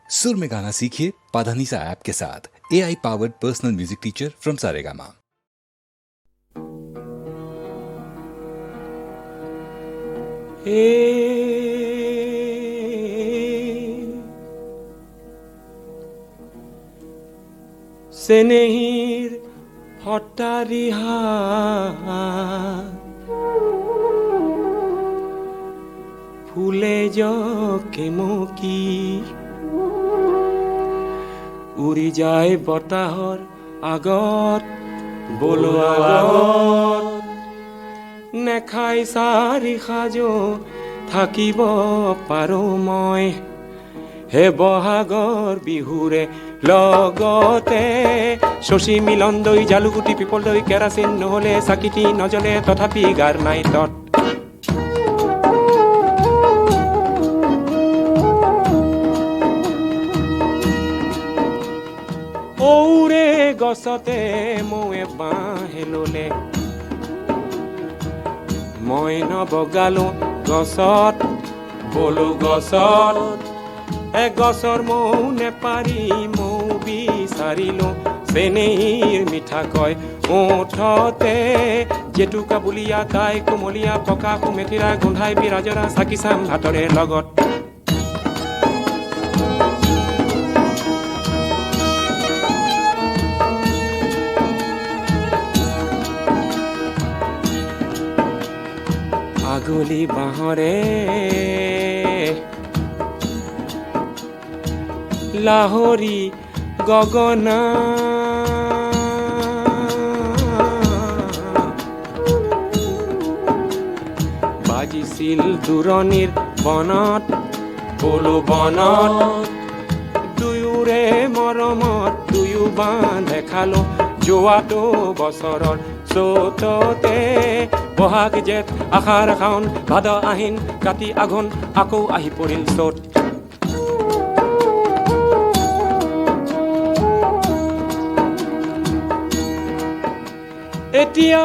सुर में गाना सीखिए पाधानीसा ऐप के साथ। AI powered personal music teacher from Saregama. চেনেহীৰ হতাৰিহা ফুলে জকে মকি উৰি যায় বতাহৰ আগত বলো আগত নেখাই চাৰি সাজো থাকিব পাৰো মই হে বহাগৰ বিহুৰে লগতে শশী মিলন দৈ জালুগুটি পিপল দৈ কেৰাচিন নহলে চাকিটি নজলে তথাপি গাৰ নাই তত ঔৰে গছতে মৌৱে বাঁহে ললে মই নবগালো গছত বলো গছত গছৰ মৌ নেপাৰি মৌ বিচাৰিলো চেনেহীৰ মিঠা কয় ওঠতে জেতুকা বুলিয়া তাই কোমলীয়া পকা কুমেথিৰা গোন্ধাই বিৰাজৰা চাকি চাম ভাতৰে লগত আগলি বাঁহৰে লাহৰি গগনা বাজিছিল দূৰণিৰ বনত বলো বনত দুয়োৰে মৰমত দুয়ো বান্ধে খালো যোৱাটো বছৰৰ চ'ততে বহাগ জেঠ আষাৰ শাওণ ভাদ আহিন কাতি আঘোণ আকৌ আহি পৰিল চ'ত এতিয়া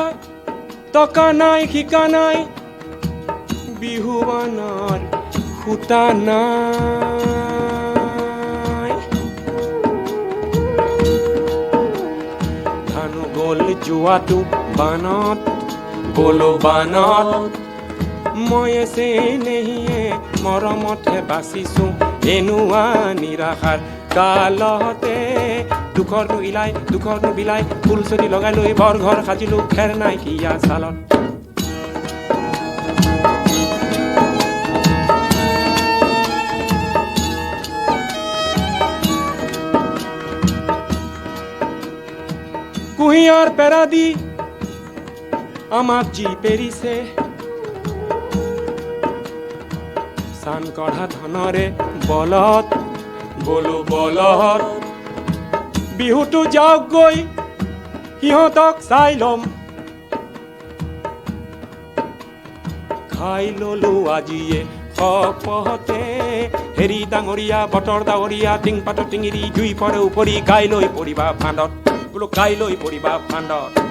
টকা নাই শিকা নাই বিহুৱানৰ সূতা নাই ধান গ'ল যোৱাটো বানত বলো বানত মই চেনেহীয়ে মৰমতহে বাচিছো এনেকুৱা নিৰাশাৰ কালতে দুখৰনো ইলাই দুখৰনো বিলাই ফুল চুটি লগাই লৈ বৰ ঘৰ সাজিলো খেৰ নাই কিয়া চালত কুঁহিয়াৰ পেৰা দি আমাক যি পেৰিছে চান কঢ়া ধনৰে বলত বলো বলত বিহুটো যাওক গৈ সিহঁতক চাই ল'ম খাই ললো আজিয়ে সপহতে হেৰি ডাঙৰীয়া বতৰ ডাৱৰীয়া টিং পাতৰ টিঙিৰি জুই পৰে উপৰি গাই লৈ পৰিবা ফান্দত বোলো গাই লৈ পৰিবা ফান্দত